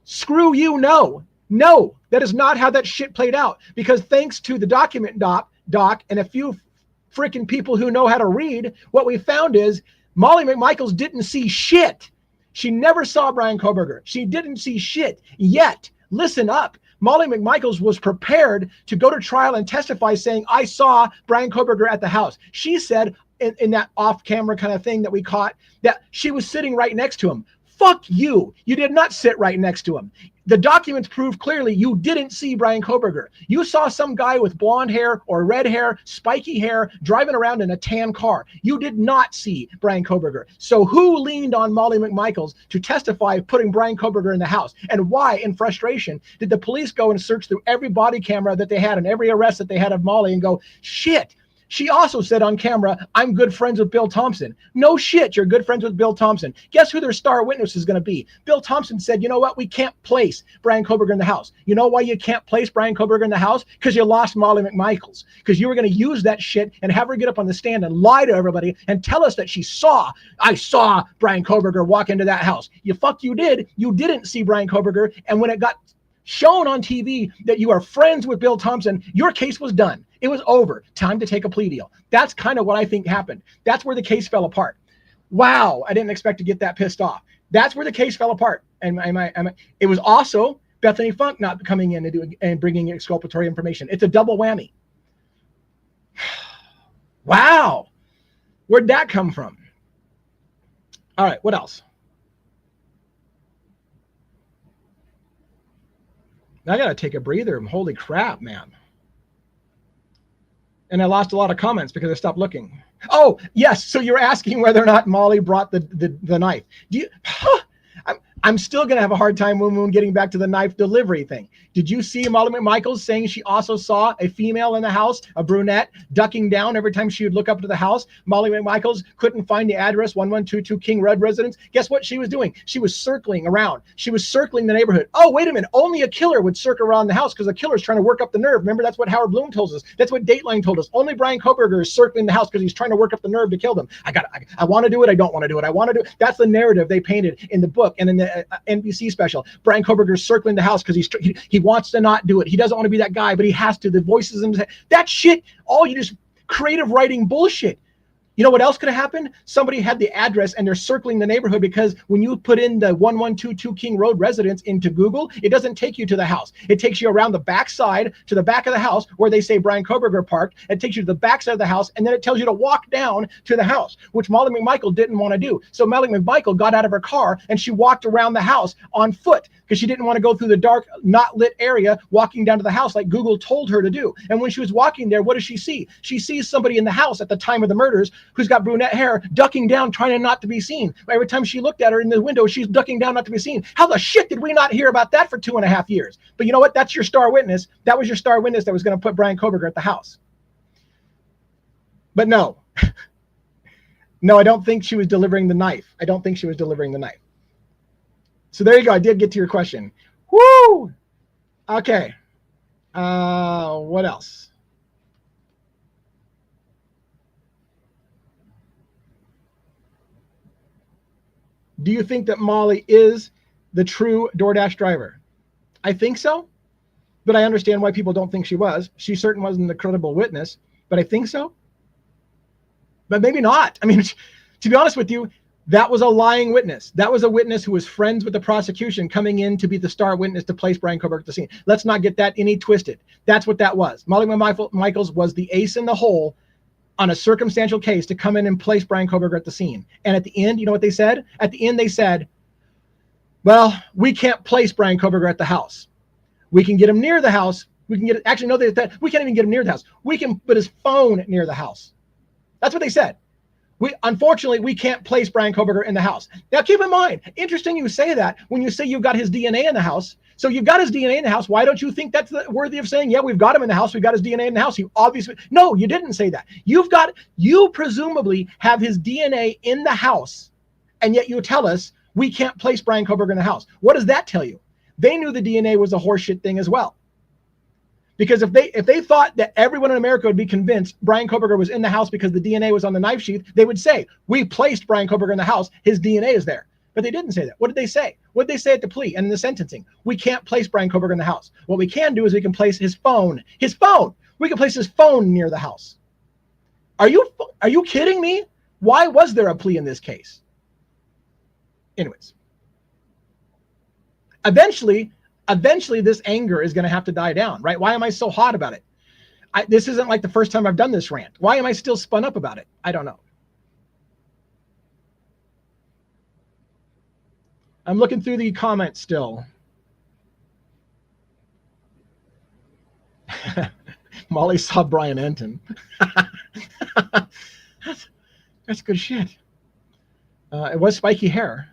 screw you. No, that is not how that shit played out. Because thanks to the document doc and a few freaking people who know how to read, what we found is Molly McMichaels didn't see shit. She never saw Brian Koberger. She didn't see shit. Yet, listen up. Molly McMichaels was prepared to go to trial and testify saying, I saw Brian Koberger at the house. She said, in that off-camera kind of thing that we caught, that she was sitting right next to him. Fuck you. You did not sit right next to him. The documents prove clearly you didn't see Brian Koberger. You saw some guy with blonde hair or red hair, spiky hair, driving around in a tan car. You did not see Brian Koberger. So who leaned on Molly McMichaels to testify putting Brian Koberger in the house? And why, in frustration, did the police go and search through every body camera that they had and every arrest that they had of Molly and go, shit, she also said on camera, I'm good friends with Bill Thompson. No shit, you're good friends with Bill Thompson. Guess who their star witness is going to be? Bill Thompson said, you know what? We can't place Brian Koberger in the house. You know why you can't place Brian Koberger in the house? Because you lost Molly McMichaels. Because you were going to use that shit and have her get up on the stand and lie to everybody and tell us that I saw Brian Koberger walk into that house. You did. You didn't see Brian Koberger. And when it got shown on TV that you are friends with Bill Thompson, your case was done. It was over. Time to take a plea deal. That's kind of what I think happened. That's where the case fell apart. Wow, I didn't expect to get that pissed off. That's where the case fell apart. And it was also Bethany Funk not coming in and bringing exculpatory information. It's a double whammy. Wow, where'd that come from? All right, what else? I gotta take a breather. Holy crap, man. And I lost a lot of comments because I stopped looking. Oh, yes. So you're asking whether or not Molly brought the knife. I'm still going to have a hard time, Moon, getting back to the knife delivery thing. Did you see Molly McMichaels saying she also saw a female in the house, a brunette, ducking down every time she would look up to the house? Molly McMichaels couldn't find the address, 1122 King Road residence. Guess what she was doing? She was circling around. She was circling the neighborhood. Oh, wait a minute. Only a killer would circle around the house because the killer's trying to work up the nerve. Remember, that's what Howard Bloom told us. That's what Dateline told us. Only Brian Koberger is circling the house because he's trying to work up the nerve to kill them. I want to do it. I don't want to do it. I want to do it. That's the narrative they painted in the book and in the NBC special. Brian Koberger's circling the house because he wants to not do it. He doesn't want to be that guy, but he has to. The voices in his head. That shit, all you just creative writing bullshit. You know what else could have happened? Somebody had the address and they're circling the neighborhood, because when you put in the 1122 King Road residence into Google, it doesn't take you to the house. It takes you around the back side to the back of the house where they say Brian Koberger parked. It takes you to the back side of the house, and then it tells you to walk down to the house, which Molly McMichael didn't want to do. So Molly McMichael got out of her car and she walked around the house on foot because she didn't want to go through the dark, not lit area, walking down to the house like Google told her to do. And when she was walking there, what does she see? She sees somebody in the house at the time of the murders who's got brunette hair, ducking down, trying not to be seen. Every time she looked at her in the window, she's ducking down not to be seen. How the shit did we not hear about that for 2.5 years? But you know what? That's your star witness. That was your star witness that was going to put Brian Koberger at the house. But no. No, I don't think she was delivering the knife. I don't think she was delivering the knife. So there you go. I did get to your question. Woo! Okay. What else? Do you think that Molly is the true DoorDash driver? I think so, but I understand why people don't think she was. She certainly wasn't a credible witness, but I think so. But maybe not. I mean, to be honest with you, that was a lying witness. That was a witness who was friends with the prosecution coming in to be the star witness to place Brian Koberger at the scene. Let's not get that any twisted. That's what that was. Molly McMichaels was the ace in the hole on a circumstantial case to come in and place Bryan Kohberger at the scene. And at the end, you know what they said? At the end, they said, well, we can't place Bryan Kohberger at the house. We can get him near the house. We can get, actually, no, we can't even get him near the house. We can put his phone near the house. That's what they said. Unfortunately, we can't place Bryan Kohberger in the house. Now, keep in mind, interesting you say that when you say you've got his DNA in the house. So you've got his DNA in the house. Why don't you think that's worthy of saying, yeah, we've got him in the house. We've got his DNA in the house. You obviously, no, you didn't say that. You presumably have his DNA in the house, and yet you tell us we can't place Bryan Kohberger in the house. What does that tell you? They knew the DNA was a horseshit thing as well. Because if they thought that everyone in America would be convinced Bryan Kohberger was in the house because the DNA was on the knife sheath, they would say, we placed Bryan Kohberger in the house. His DNA is there. But they didn't say that. What did they say? What did they say at the plea and in the sentencing? We can't place Bryan Kohberger in the house. What we can do is we can place his phone. His phone. We can place his phone near the house. Are you kidding me? Why was there a plea in this case? Anyways. Eventually this anger is going to have to die down, right? Why am I so hot about it? This isn't like the first time I've done this rant. Why am I still spun up about it? I don't know. I'm looking through the comments still. Molly saw Brian Enton. That's good shit. It was spiky hair.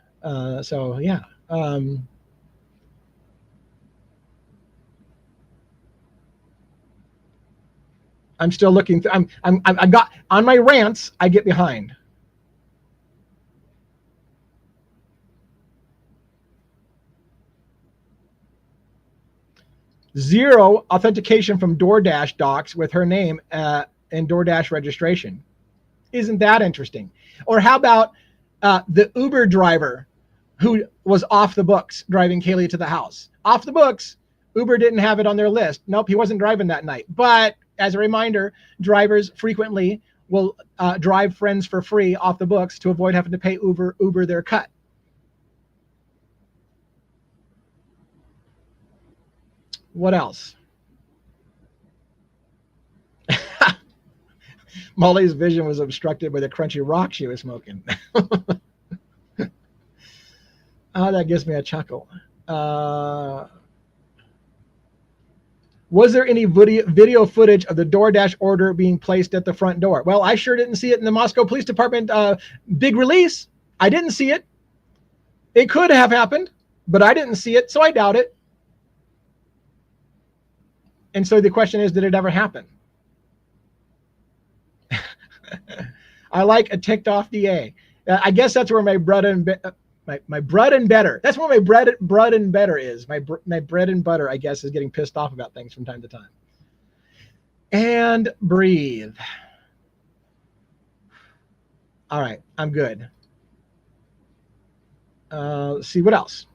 So yeah. I'm still looking. I got on my rants. I get behind. Zero authentication from DoorDash docs with her name and DoorDash registration. Isn't that interesting? Or how about the Uber driver who was off the books driving Kaylee to the house? Off the books. Uber didn't have it on their list. Nope, he wasn't driving that night. But as a reminder, drivers frequently will drive friends for free off the books to avoid having to pay Uber their cut. What else? Molly's vision was obstructed by the crunchy rock she was smoking. Oh, that gives me a chuckle. Was there any video footage of the DoorDash order being placed at the front door? Well, I sure didn't see it in the Moscow Police Department big release. I didn't see it. It could have happened, but I didn't see it, so I doubt it. And so the question is, did it ever happen? I like a ticked off DA. I guess that's where my bread and my bread and butter. That's where my bread and butter is. My bread and butter, I guess, is getting pissed off about things from time to time. And breathe. All right, I'm good. Let's see what else.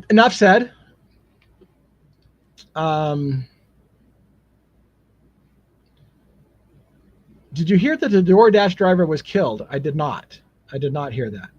Enough said. Did you hear that the DoorDash driver was killed? I did not. I did not hear that.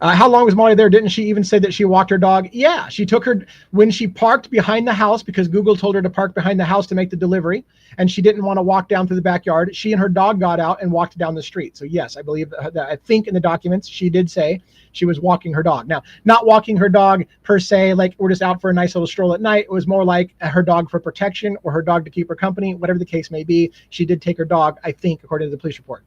How long was Molly there? Didn't she even say that she walked her dog? Yeah, she took her when she parked behind the house because Google told her to park behind the house to make the delivery, and she didn't want to walk down through the backyard. She and her dog got out and walked down the street. So yes, I believe that. I think in the documents she did say she was walking her dog. Now, not walking her dog per se, like we're just out for a nice little stroll at night. It was more like her dog for protection or her dog to keep her company, whatever the case may be. She did take her dog, I think, according to the police report.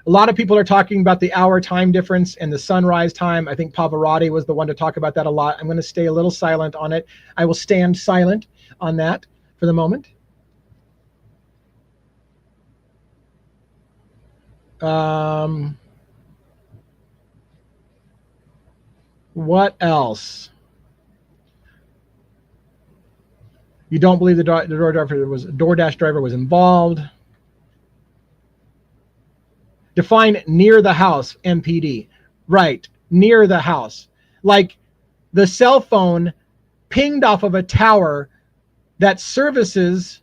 A lot of people are talking about the hour time difference and the sunrise time. I think Pavarotti was the one to talk about that a lot. I'm going to stay a little silent on it. I will stand silent on that for the moment. What else? You don't believe the DoorDash driver was involved? Define near the house, MPD. Right, near the house. Like the cell phone pinged off of a tower that services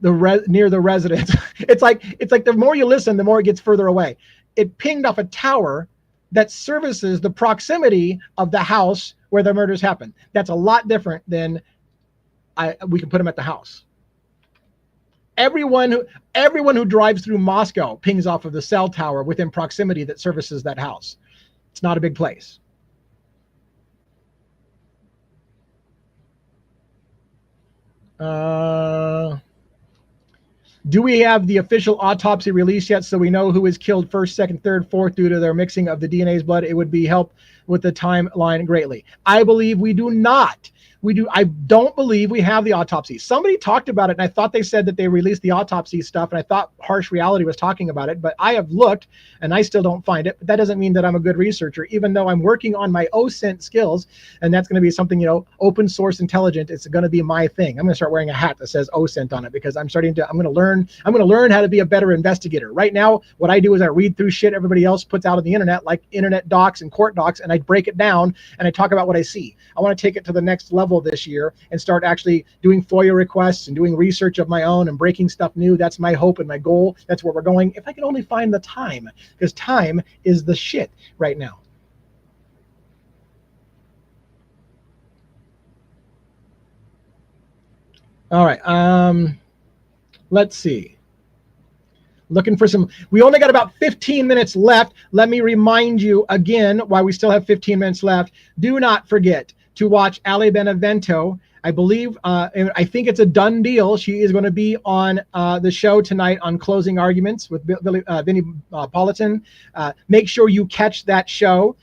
near the residence. It's like the more you listen, the more it gets further away. It pinged off a tower that services the proximity of the house where the murders happened. That's a lot different than we can put them at the house. Everyone who drives through Moscow pings off of the cell tower within proximity that services that house. It's not a big place. Do we have the official autopsy release yet so we know who was killed first, second, third, fourth due to their mixing of the DNA's blood? It would be help with the timeline greatly. I believe we do not. I don't believe we have the autopsy. Somebody talked about it, and I thought they said that they released the autopsy stuff, and I thought Harsh Reality was talking about it, but I have looked, and I still don't find it. But that doesn't mean that I'm a good researcher, even though I'm working on my OSINT skills, and that's going to be something, open source intelligent. It's going to be my thing. I'm going to start wearing a hat that says OSINT on it because I'm going to learn how to be a better investigator. Right now, what I do is I read through shit everybody else puts out on the internet, like internet docs and court docs, and I break it down, and I talk about what I see. I want to take it to the next level this year and start actually doing FOIA requests and doing research of my own and breaking stuff new. That's my hope and my goal. That's where we're going. If I can only find the time, because time is the shit right now. All right. Let's see. Looking for some. We only got about 15 minutes left. Let me remind you again why we still have 15 minutes left. Do not forget to watch Ali Benavvento. I believe, I think it's a done deal. She is going to be on the show tonight on Closing Arguments with Vinnie Politan. Make sure you catch that show.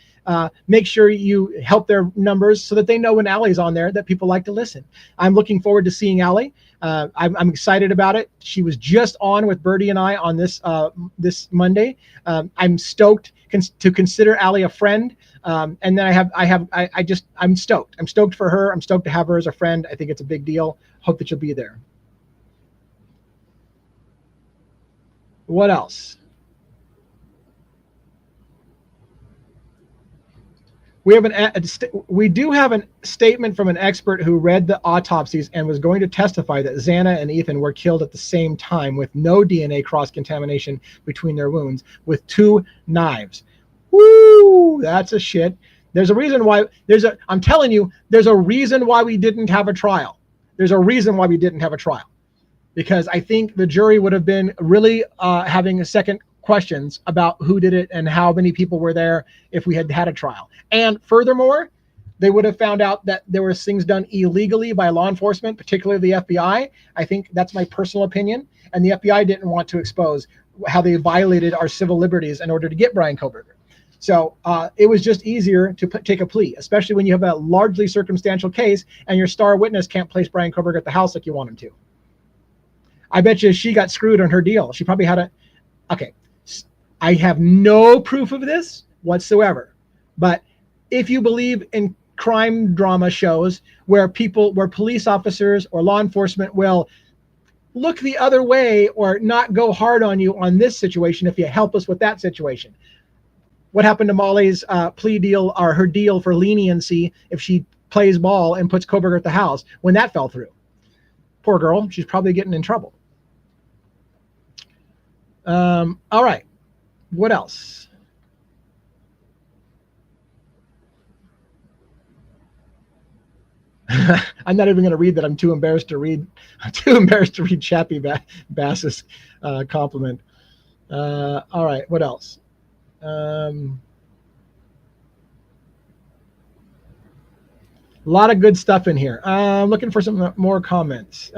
Make sure you help their numbers so that they know when Ali's on there that people like to listen. I'm looking forward to seeing Ali. I'm excited about it. She was just on with Birdie and I on this Monday. I'm stoked to consider Ali a friend. And then I'm stoked. I'm stoked for her. I'm stoked to have her as a friend. I think it's a big deal. Hope that you'll be there. What else? We do have a statement from an expert who read the autopsies and was going to testify that Xana and Ethan were killed at the same time with no DNA cross-contamination between their wounds with 2 knives. Woo! That's a shit. There's a reason why. I'm telling you, there's a reason why we didn't have a trial. There's a reason why we didn't have a trial. Because I think the jury would have been really having a second questions about who did it and how many people were there if we had had a trial. And furthermore, they would have found out that there were things done illegally by law enforcement, particularly the FBI. I think that's my personal opinion. And the FBI didn't want to expose how they violated our civil liberties in order to get Bryan Kohberger. So it was just easier to take a plea, especially when you have a largely circumstantial case and your star witness can't place Bryan Kohberger at the house like you want him to. I bet you she got screwed on her deal. She probably had okay. I have no proof of this whatsoever, but if you believe in crime drama shows where police officers or law enforcement will look the other way or not go hard on you on this situation if you help us with that situation. What happened to Molly's plea deal or her deal for leniency if she plays ball and puts Kohberger at the house when that fell through? Poor girl, she's probably getting in trouble. All right. What else? I'm not even going to read that. I'm too embarrassed to read. I'm too embarrassed to read Chappie Bass's compliment. All right. What else? A lot of good stuff in here. I'm looking for some more comments.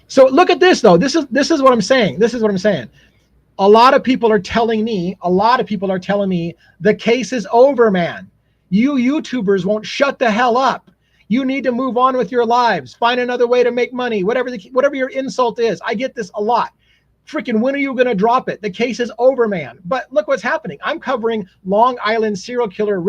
So look at this though. This is what I'm saying. This is what I'm saying. A lot of people are telling me the case is over, man. You YouTubers won't shut the hell up. You need to move on with your lives. Find another way to make money. Whatever your insult is. I get this a lot. Freaking when are you going to drop it? The case is over, man. But look what's happening. I'm covering Long Island serial killer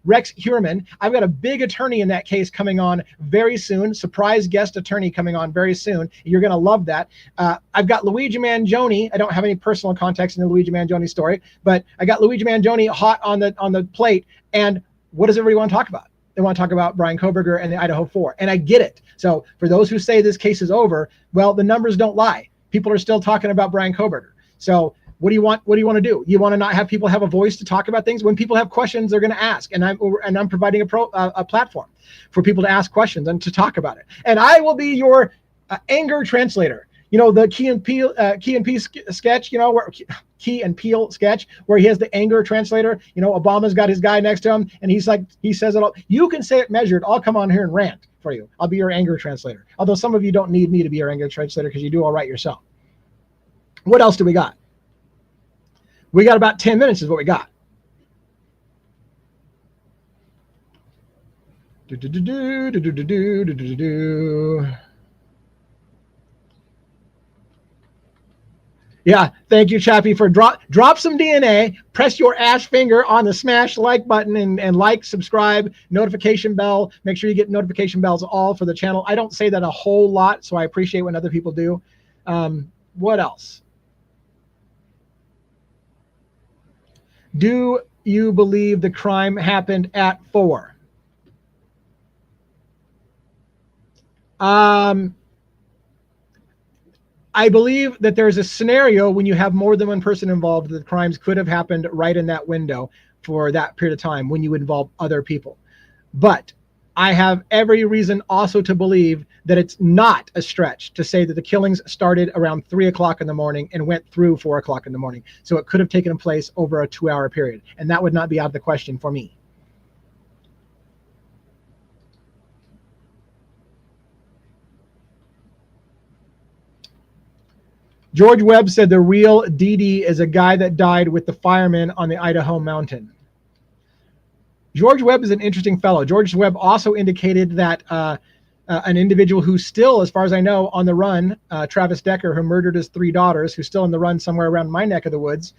Rex Heuermann. I've got a big attorney in that case coming on very soon. Surprise guest attorney coming on very soon. You're going to love that. I've got Luigi Mangione. I don't have any personal context in the Luigi Mangione story, but I got Luigi Mangione hot on the plate. And what does everybody want to talk about? they want to talk about Brian Koberger and the Idaho 4. And I get it. So for those who say this case is over, well, the numbers don't lie. People are still talking about Brian Koberger. So what do you want? What do you want to do? You want to not have people have a voice to talk about things? When people have questions, they're going to ask, and I'm providing a platform for people to ask questions and to talk about it. And I will be your anger translator. You know, the Key and Peele sketch. You know, where Key and Peele sketch where he has the anger translator. You know, Obama's got his guy next to him, and he's like, he says it all. You can say it measured. I'll come on here and rant for you. I'll be your anger translator. Although some of you don't need me to be your anger translator because you do all right yourself. What else do we got? We got about 10 minutes is what we got. Yeah, thank you, Chappie, for drop some DNA, press your ash finger on the smash like button and like, subscribe, notification bell. Make sure you get notification bells all for the channel. I don't say that a whole lot, so I appreciate when other people do. What else? Do you believe the crime happened at 4? I believe that there's a scenario when you have more than one person involved that the crimes could have happened right in that window for that period of time when you involve other people. But I have every reason also to believe that it's not a stretch to say that the killings started around 3 o'clock in the morning and went through 4 o'clock in the morning. So it could have taken place over a 2-hour period. And that would not be out of the question for me. George Webb said the real DD is a guy that died with the firemen on the Idaho mountain. George Webb is an interesting fellow. George Webb also indicated that an individual who's still, as far as I know, on the run, Travis Decker, who murdered his 3 daughters, who's still on the run somewhere around my neck of the woods,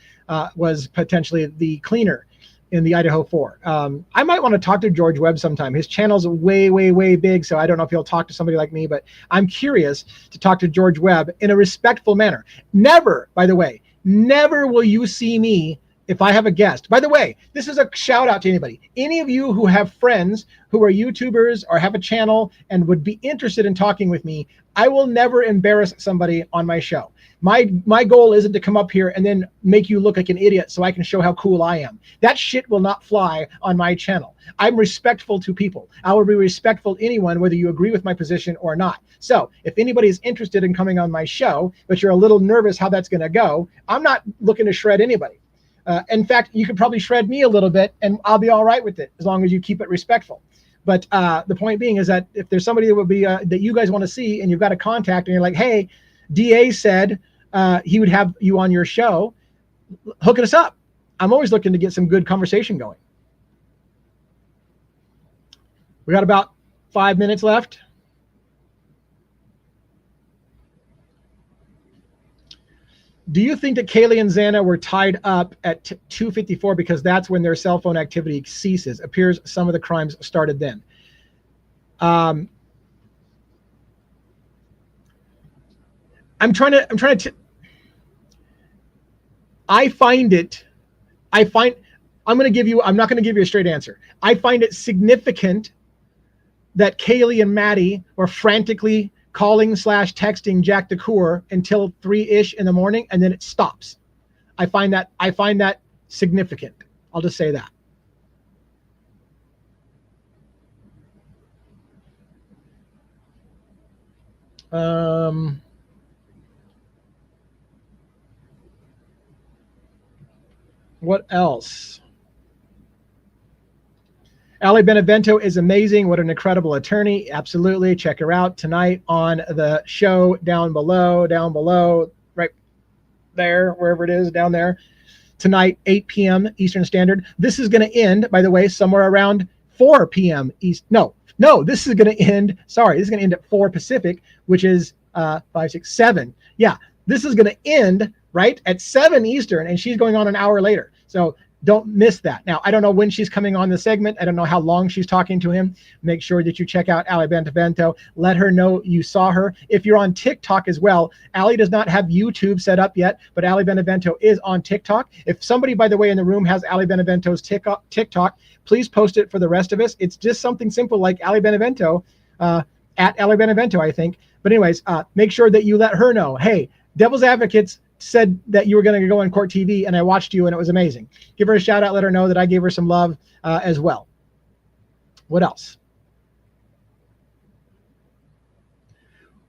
was potentially the cleaner in the Idaho 4. I might want to talk to George Webb sometime. His channel's way, way, way big, so I don't know if he'll talk to somebody like me, but I'm curious to talk to George Webb in a respectful manner. Never, by the way, never will you see me if I have a guest. By the way, this is a shout out to anybody. Any of you who have friends who are YouTubers or have a channel and would be interested in talking with me, I will never embarrass somebody on my show. My goal isn't to come up here and then make you look like an idiot so I can show how cool I am. That shit will not fly on my channel. I'm respectful to people. I will be respectful to anyone, whether you agree with my position or not. So if anybody is interested in coming on my show, but you're a little nervous how that's going to go, I'm not looking to shred anybody. In fact, you could probably shred me a little bit and I'll be all right with it as long as you keep it respectful. But the point being is that if there's somebody that would be that you guys want to see and you've got a contact and you're like, hey, DA said he would have you on your show, hook us up. I'm always looking to get some good conversation going. We got about 5 minutes left. Do you think that Kaylee and Xana were tied up at 2:54 because that's when their cell phone activity ceases? Appears some of the crimes started then. I'm going to give you, I'm not going to give you a straight answer. I find it significant that Kaylee and Maddie were frantically calling / texting Jack DeCour until 3-ish in the morning, and then it stops. I find that significant. I'll just say that. What else? Ali Benavvento is amazing. What an incredible attorney. Absolutely. Check her out tonight on the show down below, right there, wherever it is, down there. Tonight, 8 p.m. Eastern Standard. This is going to end, by the way, somewhere around 4 p.m. East. No, this is going to end. Sorry, this is going to end at 4 Pacific, which is 5, 6, 7. Yeah, this is going to end right at 7 Eastern, and she's going on an hour later. So don't miss that. Now, I don't know when she's coming on the segment. I don't know how long she's talking to him. Make sure that you check out Ali Benavvento. Let her know you saw her. If you're on TikTok as well, Ali does not have YouTube set up yet, but Ali Benavvento is on TikTok. If somebody, by the way, in the room has Ali Benavento's TikTok, please post it for the rest of us. It's just something simple like Ali Benavvento, at Ali Benavvento, I think. But anyways, make sure that you let her know, hey, Devil's Advocates said that you were going to go on Court TV, and I watched you, and it was amazing. Give her a shout out. Let her know that I gave her some love as well. What else?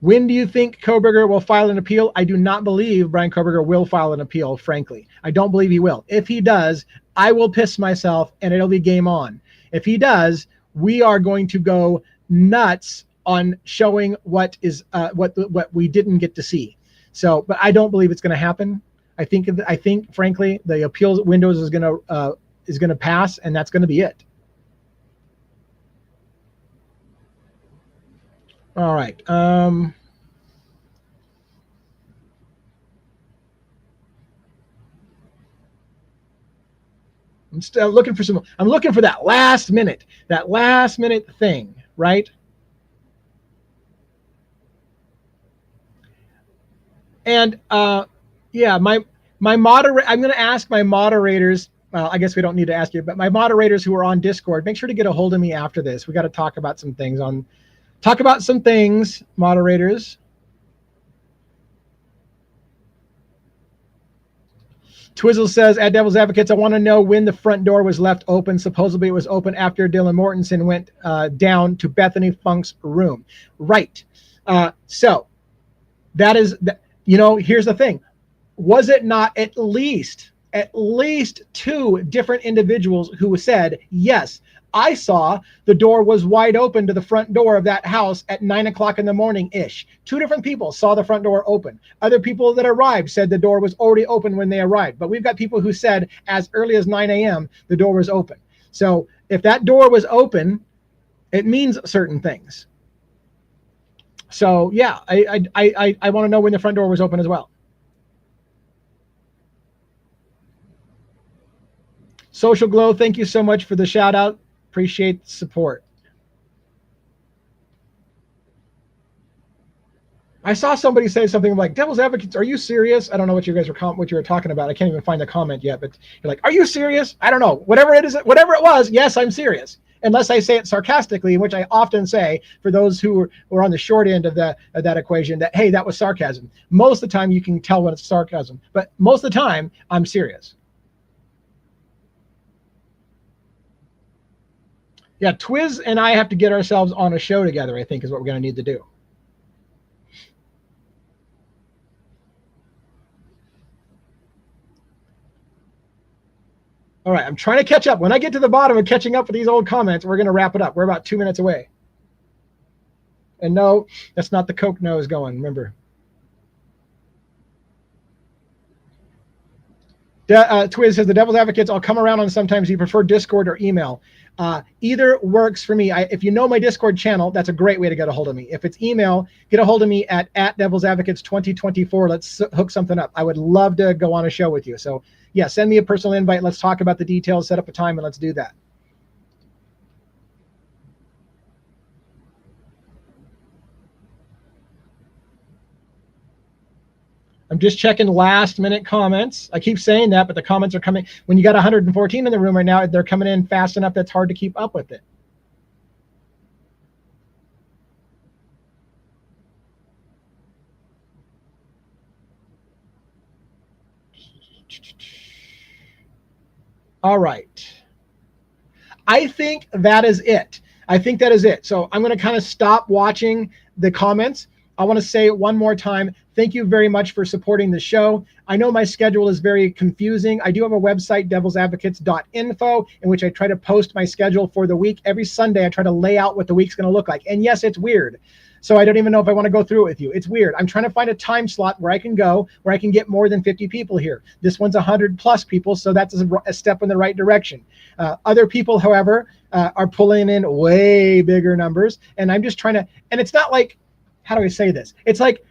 When do you think Kohberger will file an appeal? I do not believe Brian Kohberger will file an appeal, frankly. I don't believe he will. If he does, I will piss myself, and it'll be game on. If he does, we are going to go nuts on showing what is what we didn't get to see. So, but I don't believe it's going to happen. I think, frankly, the appeals windows is going to pass, and that's going to be it. All right. I'm still looking for some. I'm looking for that last minute thing, right? And yeah, my moderator, I'm going to ask my moderators. I guess we don't need to ask you, but my moderators who are on Discord, make sure to get a hold of me after this. We got to talk about some things moderators. Twizzle says, at Devil's Advocates, I want to know when the front door was left open. Supposedly it was open after Dylan Mortensen went down to Bethany Funk's room. Right. So that is, you know, here's the thing. Was it not at least two different individuals who said, yes, I saw the door was wide open to the front door of that house at 9 o'clock in the morning-ish. Two different people saw the front door open. Other people that arrived said the door was already open when they arrived. But we've got people who said as early as 9 a.m. the door was open. So if that door was open, it means certain things. So yeah, I want to know when the front door was open as well. Social Glow, thank you so much for the shout out. Appreciate the support. I saw somebody say something like, Devil's Advocates, are you serious? I don't know what you guys were talking about. I can't even find the comment yet, but you're like, are you serious? I don't know. Whatever it is, whatever it was, yes, I'm serious. Unless I say it sarcastically, which I often say for those who are on the short end of that equation, that, hey, that was sarcasm. Most of the time you can tell when it's sarcasm, but most of the time I'm serious. Yeah, Twiz and I have to get ourselves on a show together, I think is what we're going to need to do. All right, I'm trying to catch up. When I get to the bottom of catching up with these old comments, we're going to wrap it up. We're about 2 minutes away. And no, that's not the Coke nose going, remember. Twiz says, the Devil's Advocates, I'll come around on sometimes. You prefer Discord or email? Either works for me. If you know my Discord channel, that's a great way to get a hold of me. If it's email, get a hold of me at Devil's Advocates 2024. Let's hook something up. I would love to go on a show with you. So yeah, send me a personal invite. Let's talk about the details, set up a time, and let's do that. I'm just checking last minute comments. I keep saying that, but the comments are coming. When you got 114 in the room right now, they're coming in fast enough that's hard to keep up with it. All right. I think that is it. So I'm going to kind of stop watching the comments. I want to say it one more time. Thank you very much for supporting the show. I know my schedule is very confusing. I do have a website, devilsadvocates.info, in which I try to post my schedule for the week. Every Sunday, I try to lay out what the week's going to look like. And yes, it's weird. So I don't even know if I want to go through it with you. It's weird. I'm trying to find a time slot where I can go, where I can get more than 50 people here. This one's 100 plus people, so that's a step in the right direction. Other people, however, are pulling in way bigger numbers. And I'm just trying to, and it's not like, how do I say this? It's like,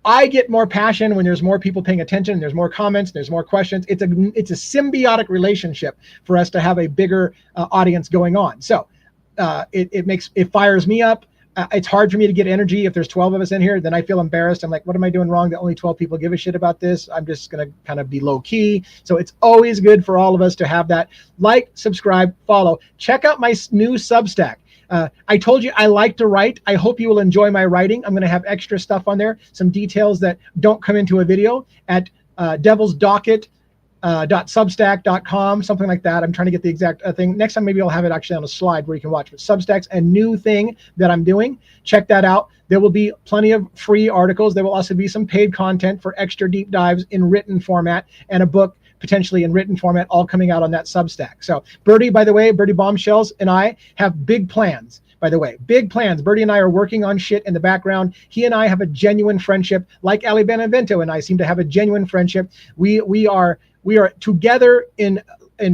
I get more passion when there's more people paying attention, there's more comments, there's more questions. It's a symbiotic relationship for us to have a bigger audience going on. So it fires me up. It's hard for me to get energy if there's 12 of us in here. Then I feel embarrassed. I'm like, what am I doing wrong that only 12 people give a shit about this? I'm just going to kind of be low key. So it's always good for all of us to have that. Like, subscribe, follow. Check out my new Substack. I told you I like to write. I hope you will enjoy my writing. I'm going to have extra stuff on there, some details that don't come into a video at Devil's Docket. .substack.com, something like that. I'm trying to get the exact thing. Next time, maybe I'll have it actually on a slide where you can watch. But Substack's a new thing that I'm doing. Check that out. There will be plenty of free articles. There will also be some paid content for extra deep dives in written format, and a book potentially in written format, all coming out on that Substack. So Birdie, by the way, Birdie Bombshells and I have big plans. By the way, big plans. Birdie and I are working on shit in the background. He and I have a genuine friendship, like Ali Benavvento and I seem to have a genuine friendship. We are together in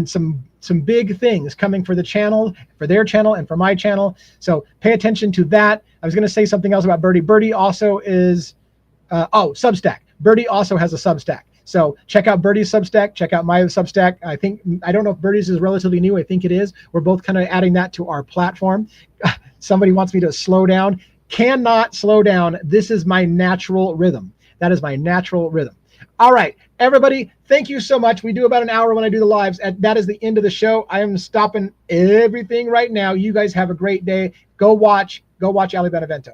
some big things coming for the channel, for their channel, and for my channel. So pay attention to that. I was going to say something else about Birdie. Birdie also is Substack. Birdie also has a Substack. So check out Birdie's Substack. Check out my Substack. I don't know if Birdie's is relatively new. I think it is. We're both kind of adding that to our platform. Somebody wants me to slow down. Cannot slow down. This is my natural rhythm. That is my natural rhythm. All right, everybody, thank you so much. We do about an hour when I do the lives. That is the end of the show. I am stopping everything right now. You guys have a great day. Go watch Ali Benavvento.